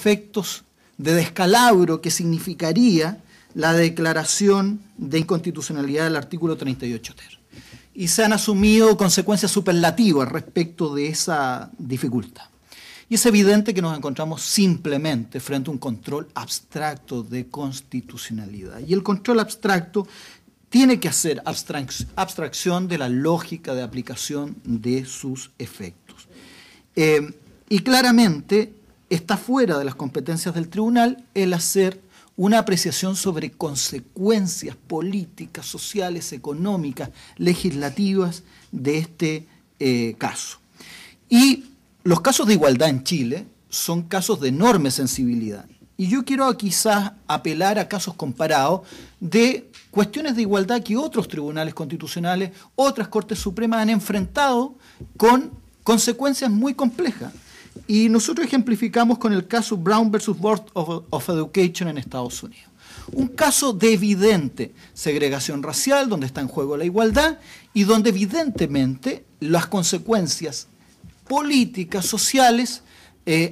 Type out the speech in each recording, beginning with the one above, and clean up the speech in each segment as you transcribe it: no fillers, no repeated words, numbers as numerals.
efectos de descalabro que significaría la declaración de inconstitucionalidad del artículo 38 ter. Y se han asumido consecuencias superlativas respecto de esa dificultad. Y es evidente que nos encontramos simplemente frente a un control abstracto de constitucionalidad. Y el control abstracto tiene que hacer abstracción de la lógica de aplicación de sus efectos. Y claramente está fuera de las competencias del tribunal el hacer una apreciación sobre consecuencias políticas, sociales, económicas, legislativas de este caso. Y los casos de igualdad en Chile son casos de enorme sensibilidad. Y yo quiero quizás apelar a casos comparados de cuestiones de igualdad que otros tribunales constitucionales, otras Cortes Supremas han enfrentado con consecuencias muy complejas. Y nosotros ejemplificamos con el caso Brown versus Board of Education en Estados Unidos. Un caso de evidente segregación racial, donde está en juego la igualdad y donde evidentemente las consecuencias políticas, sociales,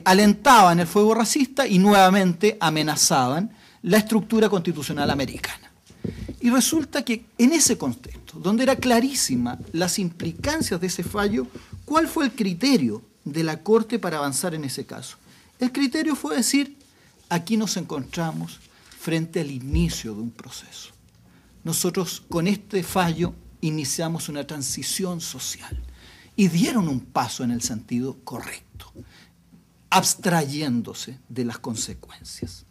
alentaban el fuego racista y nuevamente amenazaban la estructura constitucional americana. Y resulta que en ese contexto, donde era clarísima las implicancias de ese fallo, ¿cuál fue el criterio de la Corte para avanzar en ese caso? El criterio fue decir, aquí nos encontramos frente al inicio de un proceso. Nosotros con este fallo iniciamos una transición social y dieron un paso en el sentido correcto, abstrayéndose de las consecuencias.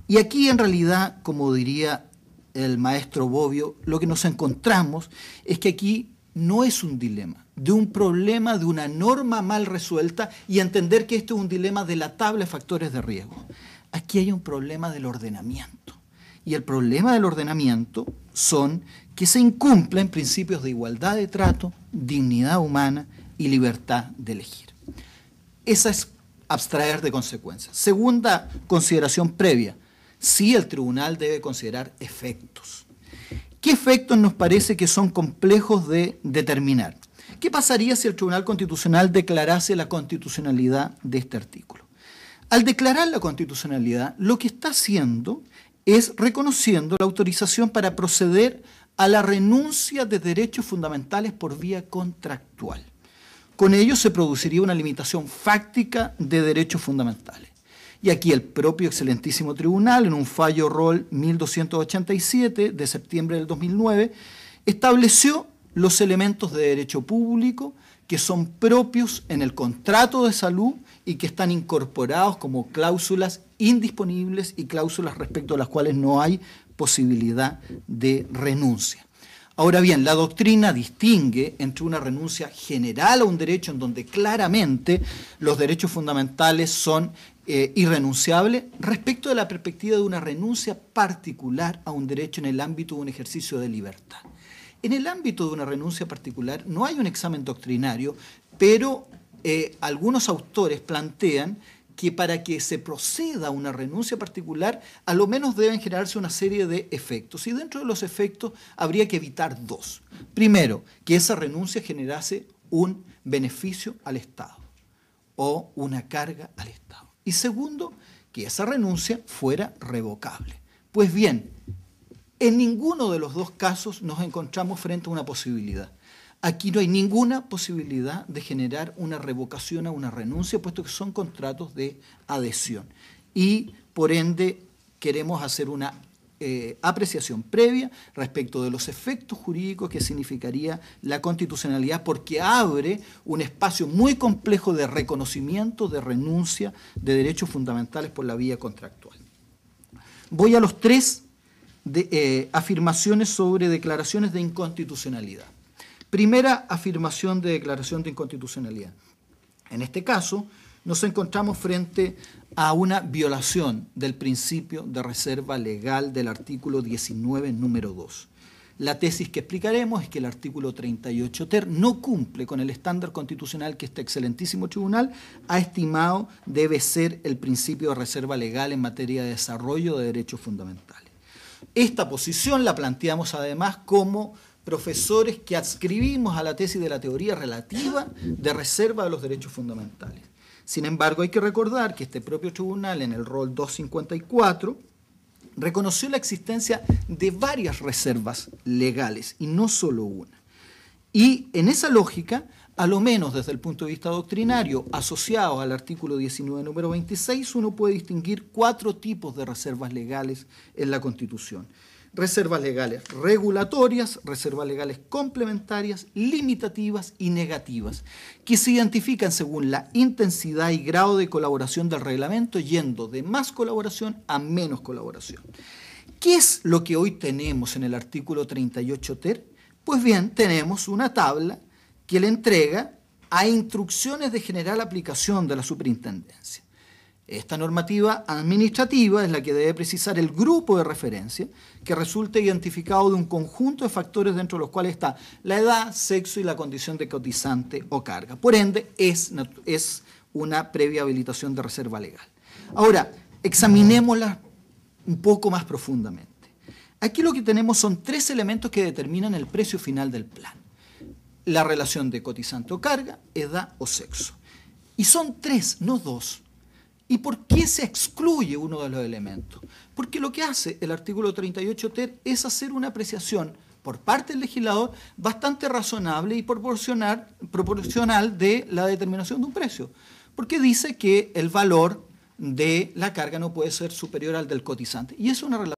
Y aquí en realidad, como diría el maestro Bobbio, lo que nos encontramos es que aquí no es un dilema de un problema de una norma mal resuelta y entender que esto es un dilema de la tabla de factores de riesgo. Aquí hay un problema del ordenamiento. Y el problema del ordenamiento son que se incumplen principios de igualdad de trato, dignidad humana y libertad de elegir. Esa es abstraer de consecuencias. Segunda consideración previa, sí el tribunal debe considerar efectos. ¿Qué efectos nos parece que son complejos de determinar? ¿Qué pasaría si el Tribunal Constitucional declarase la constitucionalidad de este artículo? Al declarar la constitucionalidad, lo que está haciendo es reconociendo la autorización para proceder a la renuncia de derechos fundamentales por vía contractual. Con ello se produciría una limitación fáctica de derechos fundamentales. Y aquí el propio excelentísimo tribunal, en un fallo Roll 1287 de septiembre del 2009, estableció los elementos de derecho público que son propios en el contrato de salud y que están incorporados como cláusulas indisponibles y cláusulas respecto a las cuales no hay posibilidad de renuncia. Ahora bien, la doctrina distingue entre una renuncia general a un derecho en donde claramente los derechos fundamentales son irrenunciables respecto de la perspectiva de una renuncia particular a un derecho en el ámbito de un ejercicio de libertad. En el ámbito de una renuncia particular no hay un examen doctrinario, pero algunos autores plantean que para que se proceda a una renuncia particular, a lo menos deben generarse una serie de efectos. Y dentro de los efectos habría que evitar dos. Primero, que esa renuncia generase un beneficio al Estado o una carga al Estado. Y segundo, que esa renuncia fuera revocable. Pues bien, en ninguno de los dos casos nos encontramos frente a una posibilidad. Aquí no hay ninguna posibilidad de generar una revocación a una renuncia, puesto que son contratos de adhesión. Y, por ende, queremos hacer una apreciación previa respecto de los efectos jurídicos que significaría la constitucionalidad, porque abre un espacio muy complejo de reconocimiento, de renuncia de derechos fundamentales por la vía contractual. Voy a los tres afirmaciones sobre declaraciones de inconstitucionalidad. Primera afirmación de declaración de inconstitucionalidad. En este caso, nos encontramos frente a una violación del principio de reserva legal del artículo 19, número 2. La tesis que explicaremos es que el artículo 38 ter no cumple con el estándar constitucional que este excelentísimo tribunal ha estimado debe ser el principio de reserva legal en materia de desarrollo de derechos fundamentales. Esta posición la planteamos además como profesores que adscribimos a la tesis de la teoría relativa de reserva de los derechos fundamentales. Sin embargo, hay que recordar que este propio tribunal, en el rol 254, reconoció la existencia de varias reservas legales y no solo una. Y en esa lógica, a lo menos desde el punto de vista doctrinario, asociado al artículo 19, número 26, uno puede distinguir 4 tipos de reservas legales en la Constitución. Reservas legales regulatorias, reservas legales complementarias, limitativas y negativas, que se identifican según la intensidad y grado de colaboración del reglamento, yendo de más colaboración a menos colaboración. ¿Qué es lo que hoy tenemos en el artículo 38 ter? Pues bien, tenemos una tabla que le entrega a instrucciones de general aplicación de la superintendencia. Esta normativa administrativa es la que debe precisar el grupo de referencia que resulte identificado de un conjunto de factores dentro de los cuales está la edad, sexo y la condición de cotizante o carga. Por ende, es una previa habilitación de reserva legal. Ahora, examinémosla un poco más profundamente. Aquí lo que tenemos son 3 elementos que determinan el precio final del plan. La relación de cotizante o carga, edad o sexo. Y son 3, no 2. ¿Y por qué se excluye uno de los elementos? Porque lo que hace el artículo 38 ter es hacer una apreciación por parte del legislador bastante razonable y proporcional de la determinación de un precio. Porque dice que el valor de la carga no puede ser superior al del cotizante. Y es una relación